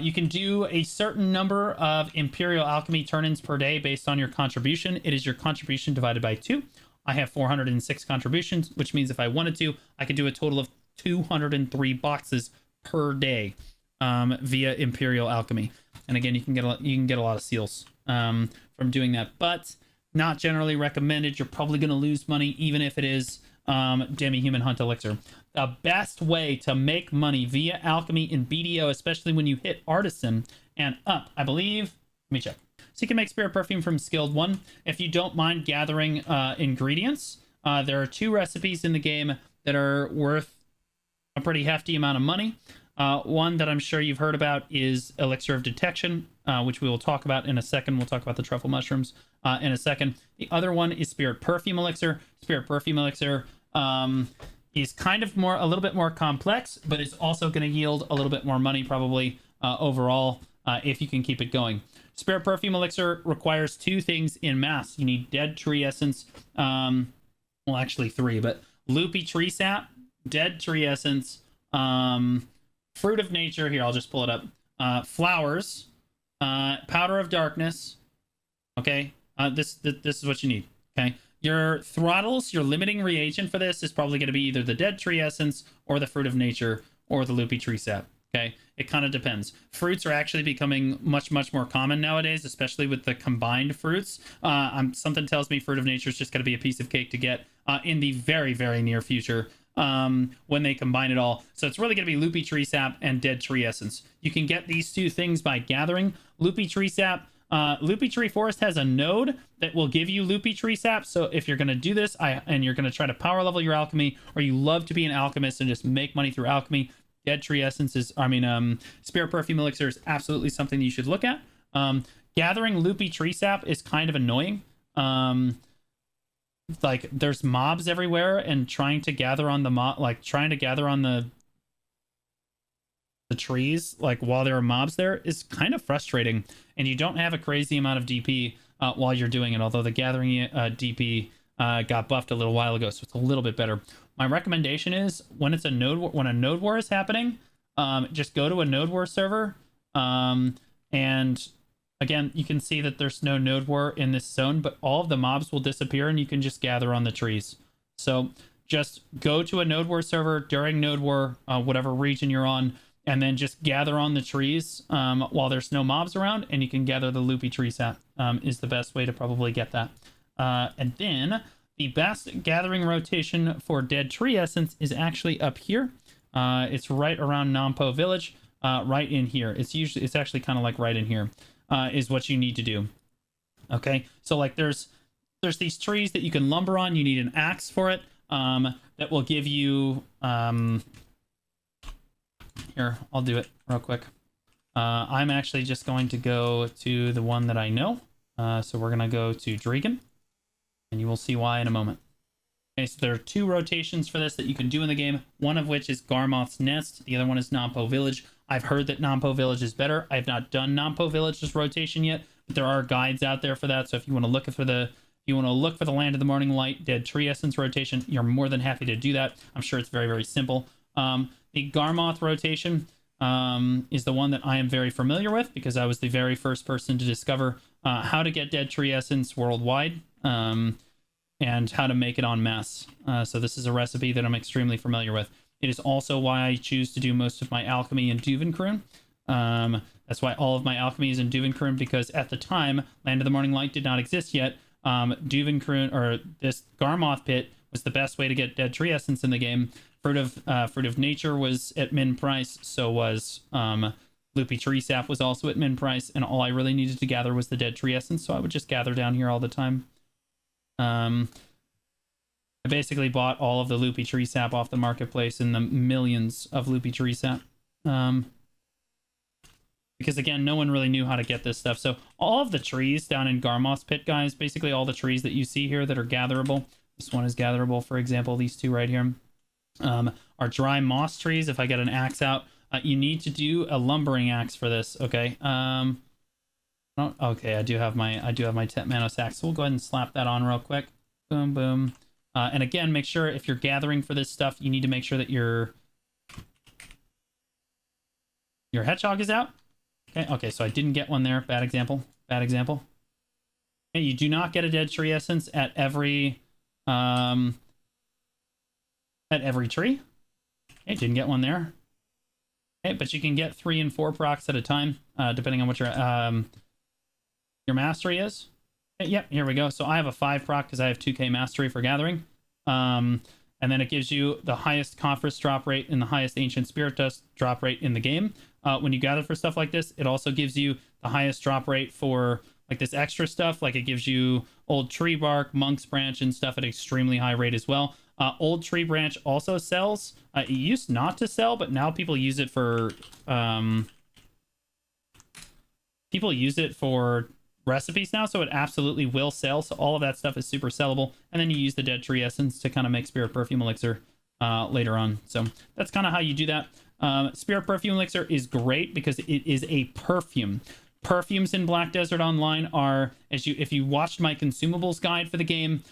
You can do a certain number of Imperial Alchemy turn-ins per day based on your contribution. It is your contribution divided by 2. I have 406 contributions, which means if I wanted to, I could do a total of 203 boxes per day via Imperial Alchemy. And again, you can get a lot of seals from doing that, but not generally recommended. You're probably going to lose money, even if it is Demi-Human Hunt Elixir. The best way to make money via alchemy in BDO, especially when you hit Artisan and up, I believe, let me check. So you can make Spirit Perfume from Skilled 1. If you don't mind gathering ingredients, there are 2 recipes in the game that are worth a pretty hefty amount of money. One that I'm sure you've heard about is Elixir of Detection, which we will talk about in a second. We'll talk about the truffle mushrooms in a second. The other one is Spirit Perfume Elixir. Spirit Perfume Elixir is kind of a little bit more complex, but it's also going to yield a little bit more money probably overall if you can keep it going. Spirit Perfume Elixir requires 2 things in mass. You need Dead Tree Essence, well actually 3, but Loopy Tree Sap, Dead Tree Essence, Fruit of Nature, here I'll just pull it up, Flowers, Powder of Darkness, okay, this is what you need, okay. Your throttles, your limiting reagent for this is probably going to be either the Dead Tree Essence or the Fruit of Nature or the Loopy Tree Sap. Okay, it kind of depends. Fruits are actually becoming much more common nowadays, especially with the combined fruits. Something tells me Fruit of Nature is just going to be a piece of cake to get in the very near future when they combine it all. So it's really going to be Loopy Tree Sap and Dead Tree Essence. You can get these 2 things by gathering Loopy Tree Sap. Loopy Tree Forest has a node that will give you Loopy Tree Sap. So if you're going to do this and you're going to try to power level your alchemy, or you love to be an alchemist and just make money through alchemy, Dead Tree Essence is, Spirit Perfume Elixir is absolutely something you should look at. Gathering Loopy Tree Sap is kind of annoying. Like there's mobs everywhere, and trying to gather on the trees, like while there are mobs there, is kind of frustrating, and you don't have a crazy amount of DP while you're doing it, although the gathering DP got buffed a little while ago, so it's a little bit better. My recommendation is when a node war is happening, just go to a node war server, and again, you can see that there's no node war in this zone, but all of the mobs will disappear and you can just gather on the trees. So just go to a node war server during node war, whatever region you're on, and then just gather on the trees while there's no mobs around, and you can gather the Loopy Tree Sap is the best way to probably get that. And then the best gathering rotation for Dead Tree Essence is actually up here. It's right around Nampo Village, right in here. It's actually kind of like right in here is what you need to do. Okay, so like there's these trees that you can lumber on. You need an axe for it that will give you Here, I'll do it real quick. I'm actually just going to go to the one that I know. So we're going to go to Dragon, and you will see why in a moment. Okay, so there are 2 rotations for this that you can do in the game, one of which is Garmoth's Nest, the other one is Nampo Village. I've heard that Nampo Village is better. I have not done Nampo Village's rotation yet, but there are guides out there for that, so if you want to look for the Land of the Morning Light, Dead Tree Essence rotation, you're more than happy to do that. I'm sure it's very, very simple. The Garmoth rotation is the one that I am very familiar with because I was the very first person to discover how to get Dead Tree Essence worldwide. And how to make it en masse. So this is a recipe that I'm extremely familiar with. It is also why I choose to do most of my alchemy in Duvenkroon. That's why all of my alchemy is in Duvenkroon, because at the time, Land of the Morning Light did not exist yet. Duvenkroon, or this Garmoth pit, was the best way to get Dead Tree Essence in the game. Fruit of Nature was at min price, so was Loopy Tree Sap was also at min price, and all I really needed to gather was the Dead Tree Essence, so I would just gather down here all the time. I basically bought all of the Loopy Tree Sap off the marketplace and the millions of Loopy Tree Sap. Because again, no one really knew how to get this stuff. So all of the trees down in Garmoth's pit, guys, basically all the trees that you see here that are gatherable. This one is gatherable, for example, these 2 right here. Are dry moss trees. If I get an axe out, you need to do a lumbering axe for this, okay? Okay, I do have my 10 Manos axe, so we'll go ahead and slap that on real quick. Boom, boom. And again, make sure if you're gathering for this stuff, you need to make sure that your hedgehog is out. Okay, so I didn't get one there. Bad example. Okay, you do not get a Dead Tree Essence at every tree. Okay, didn't get one there. Okay, but you can get 3 and 4 procs at a time, depending on what your mastery is. Okay, yep, here we go. So I have a 5 proc because I have 2k mastery for gathering. And then it gives you the highest Conference drop rate and the highest Ancient Spirit Dust drop rate in the game. When you gather for stuff like this, it also gives you the highest drop rate for like this extra stuff. Like it gives you Old Tree Bark, Monk's Branch, and stuff at an extremely high rate as well. Old Tree Branch also sells. It used not to sell, but now people use it for recipes now, so it absolutely will sell. So all of that stuff is super sellable, and then you use the Dead Tree Essence to kind of make Spirit Perfume Elixir later on. So that's kind of how you do that. Spirit Perfume Elixir is great because it is a perfume. Perfumes in Black Desert Online are, if you watched my consumables guide for the game,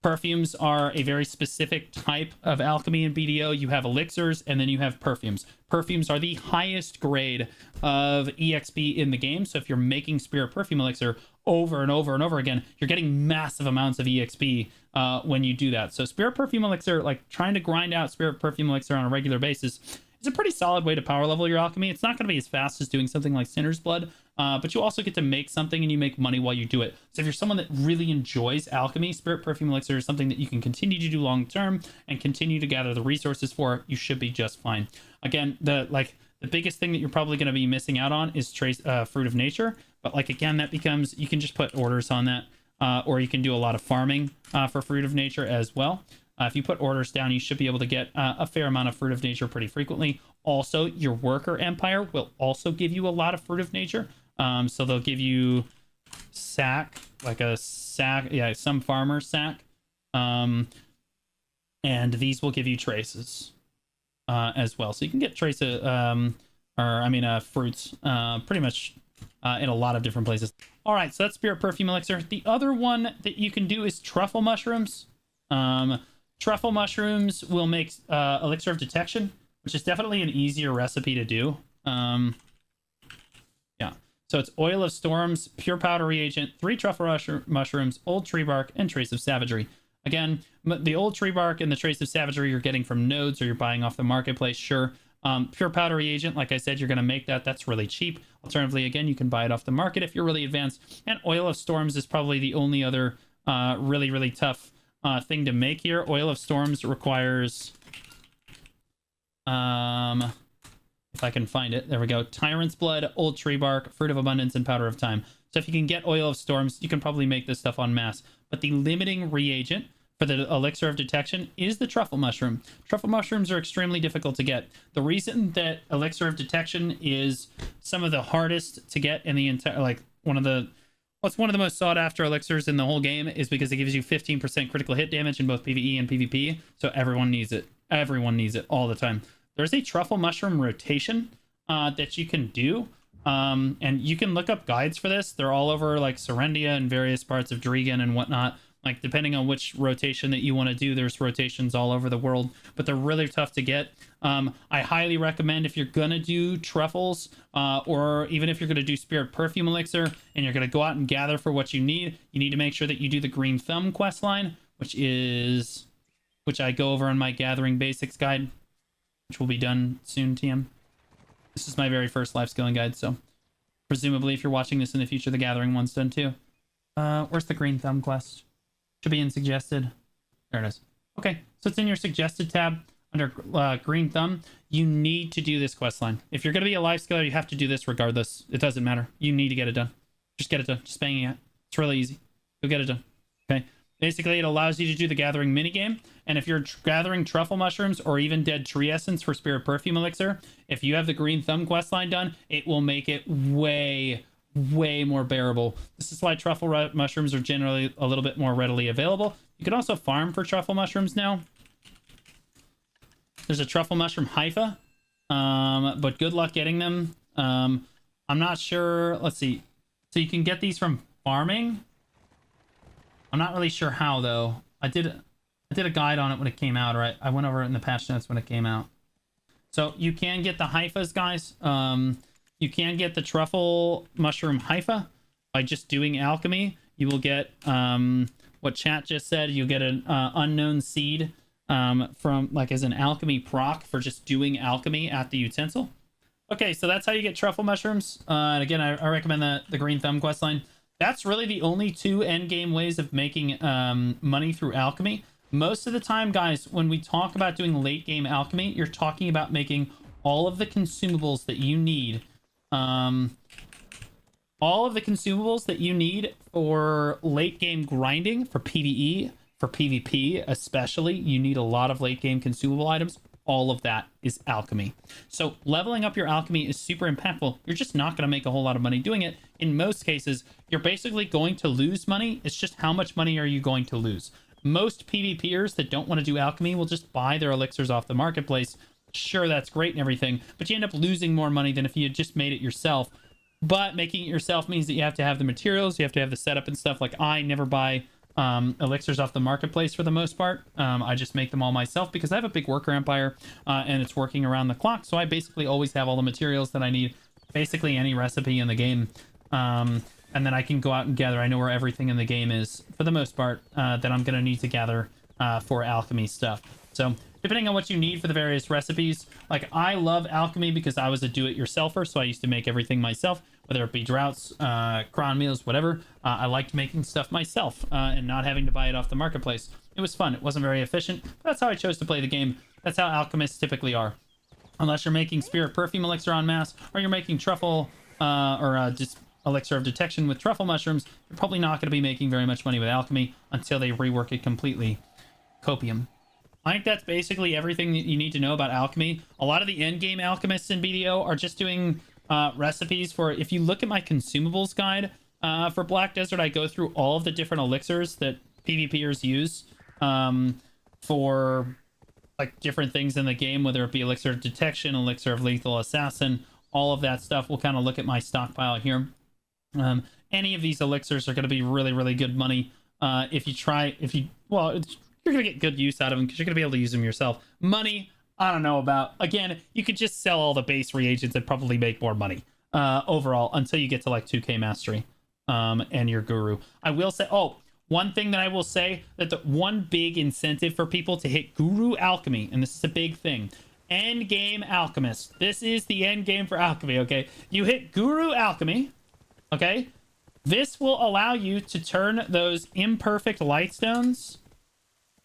perfumes are a very specific type of alchemy in BDO. You have elixirs, and then you have perfumes. Perfumes are the highest grade of EXP in the game. So if you're making Spirit Perfume Elixir over and over and over again, you're getting massive amounts of EXP when you do that. So Spirit Perfume Elixir, like trying to grind out Spirit Perfume Elixir on a regular basis, is a pretty solid way to power level your alchemy. It's not going to be as fast as doing something like Sinner's Blood, but you also get to make something and you make money while you do it. So if you're someone that really enjoys alchemy, Spirit Perfume Elixir is something that you can continue to do long term and continue to gather the resources for. You should be just fine. Again, the biggest thing that you're probably going to be missing out on is Fruit of Nature. But like again, that becomes, you can just put orders on that, or you can do a lot of farming for Fruit of Nature as well. If you put orders down, you should be able to get a fair amount of Fruit of Nature pretty frequently. Also, your Worker Empire will also give you a lot of Fruit of Nature. So they'll give you sack, like a sack, yeah, some farmer sack. And these will give you traces as well. So you can get traces, fruits pretty much in a lot of different places. All right, so that's Spirit Perfume Elixir. The other one that you can do is Truffle Mushrooms. Truffle mushrooms will make Elixir of Detection, which is definitely an easier recipe to do. Yeah. So it's Oil of Storms, Pure Powder Reagent, 3 truffle mushrooms, Old Tree Bark, and Trace of Savagery. Again, the Old Tree Bark and the Trace of Savagery you're getting from nodes or you're buying off the marketplace, sure. Pure Powder Reagent, like I said, you're going to make that. That's really cheap. Alternatively, again, you can buy it off the market if you're really advanced. And Oil of Storms is probably the only other really, really tough thing to make here. Oil of Storms requires if I can find it, there we go, Tyrant's Blood, Old Tree Bark, Fruit of Abundance, and Powder of Time. So if you can get Oil of Storms, you can probably make this stuff en masse. But the limiting reagent for the elixir of detection is the truffle mushroom. Truffle mushrooms are extremely difficult to get. The reason that elixir of detection is some of the hardest to get in the entire, like one of the most sought after elixirs in the whole game, is because it gives you 15% critical hit damage in both PvE and PvP. So everyone needs it. Everyone needs it all the time. There's a truffle mushroom rotation that you can do. And you can look up guides for this. They're all over like Serendia and various parts of Dregan and whatnot. Like, depending on which rotation that you want to do, there's rotations all over the world, but they're really tough to get. I highly recommend, if you're going to do truffles, or even if you're going to do spirit perfume elixir, and you're going to go out and gather for what you need to make sure that you do the green thumb quest line, which I go over in my gathering basics guide, which will be done soon, TM. This is my very first life skilling guide, so presumably if you're watching this in the future, the gathering one's done too. Where's the green thumb quest? Should be in suggested. There it is. Okay, so it's in your suggested tab under green thumb. You need to do this quest line. If you're going to be a life skiller, you have to do this regardless. It doesn't matter. You need to get it done. Just get it done. Just banging it. It's really easy. Go get it done. Okay. Basically, it allows you to do the gathering minigame. And if you're gathering truffle mushrooms or even dead tree essence for spirit perfume elixir, if you have the green thumb quest line done, it will make it way more bearable. This is why truffle mushrooms are generally a little bit more readily available. You can also farm for truffle mushrooms now. There's a truffle mushroom hypha, but good luck getting them. I'm not sure. Let's see. So you can get these from farming. I'm not really sure how though. I did a guide on it when it came out, or I went over it in the patch notes when it came out. So you can get the hyphas, guys. You can get the truffle mushroom hypha by just doing alchemy. You will get what chat just said. You'll get an unknown seed from, like, as an alchemy proc for just doing alchemy at the utensil. Okay, so that's how you get truffle mushrooms. And again, I recommend the green thumb quest line. That's really the only two end game ways of making money through alchemy. Most of the time, guys, when we talk about doing late game alchemy, you're talking about making all of the consumables that you need. All of the consumables that you need for late game grinding, for PvE, for PvP especially. You need a lot of late game consumable items. All of that is alchemy. So leveling up your alchemy is super impactful. You're just not going to make a whole lot of money doing it. In most cases, you're basically going to lose money. It's just how much money are you going to lose? Most PvPers that don't want to do alchemy will just buy their elixirs off the marketplace. Sure, that's great and everything, but you end up losing more money than if you had just made it yourself. But making it yourself means that you have to have the materials, you have to have the setup and stuff. Like, I never buy elixirs off the marketplace for the most part. I just make them all myself because I have a big worker empire and it's working around the clock. So I basically always have all the materials that I need, basically any recipe in the game. And then I can go out and gather. I know where everything in the game is, for the most part, that I'm going to need to gather for alchemy stuff. So depending on what you need for the various recipes, like, I love alchemy because I was a do-it-yourselfer, so I used to make everything myself, whether it be droughts, cron meals, whatever. I liked making stuff myself and not having to buy it off the marketplace. It was fun. It wasn't very efficient, but that's how I chose to play the game. That's how alchemists typically are. Unless you're making spirit perfume elixir en masse, or you're making truffle just elixir of detection with truffle mushrooms, you're probably not going to be making very much money with alchemy until they rework it completely. Copium. I think that's basically everything that you need to know about alchemy. A lot of the end game alchemists in BDO are just doing recipes for, if you look at my consumables guide for Black Desert, I go through all of the different elixirs that PvPers use for, like, different things in the game, whether it be elixir of detection, elixir of lethal assassin, all of that stuff. We'll kind of look at my stockpile here. Any of these elixirs are going to be really good money you're going to get good use out of them because you're going to be able to use them yourself. Money, I don't know about. Again, you could just sell all the base reagents and probably make more money overall until you get to like 2k mastery and your guru. I will say, one thing that I will say, that the one big incentive for people to hit Guru Alchemy, and this is a big thing, end game alchemist. This is the end game for alchemy, okay? You hit Guru Alchemy, okay? This will allow you to turn those imperfect lightstones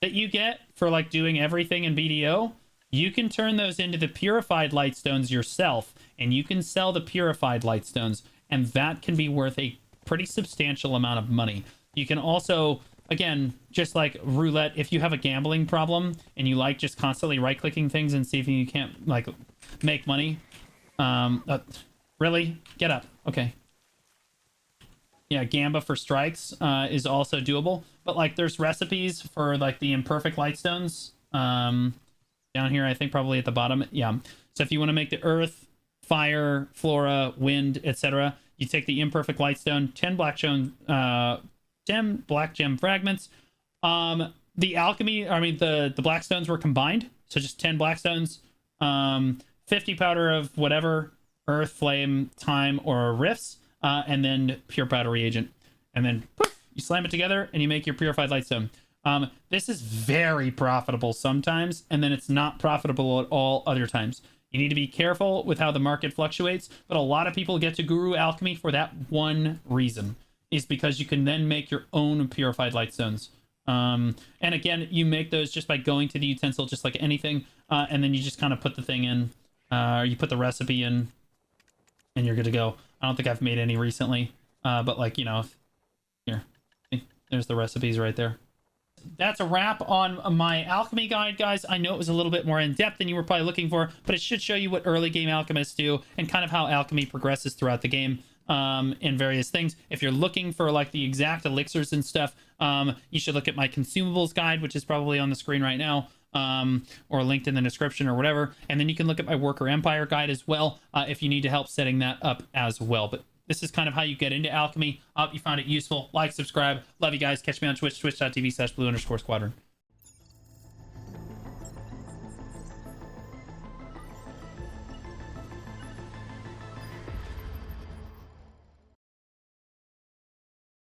that you get for, like, doing everything in BDO. You can turn those into the purified lightstones yourself, and you can sell the purified lightstones, and that can be worth a pretty substantial amount of money. You can also again, just like roulette, if you have a gambling problem and you like just constantly right clicking things and see if you can't like make money, really get up. Okay. Yeah, gamba for strikes is also doable, but like there's recipes for like the imperfect lightstones down here, I think probably at the bottom. Yeah, so if you want to make the earth, fire, flora, wind, etc., you take the imperfect lightstone, 10 black gem fragments. The alchemy, I mean the black stones were combined, so just 10 black stones, 50 powder of whatever, earth, flame, time, or rifts, and then pure powder reagent, and then poof, you slam it together and you make your purified lightstone. This is very profitable sometimes, and then it's not profitable at all other times. You need to be careful with how the market fluctuates, but a lot of people get to Guru Alchemy for that one reason, is because you can then make your own purified lightstones. And again, you make those just by going to the utensil, just like anything, and then you just kind of put the thing in, or you put the recipe in, and you're good to go. I don't think I've made any recently, but like, you know, here, there's the recipes right there. That's a wrap on my alchemy guide, guys. I know it was a little bit more in-depth than you were probably looking for, but it should show you what early game alchemists do and kind of how alchemy progresses throughout the game, and various things. If you're looking for like the exact elixirs and stuff, you should look at my consumables guide, which is probably on the screen right now, or linked in the description or whatever. And then you can look at my worker empire guide as well, if you need to help setting that up as well. But this is kind of how you get into alchemy. I hope you found it useful. Like, subscribe. Love you guys. Catch me on Twitch, twitch.tv/blue_squadron.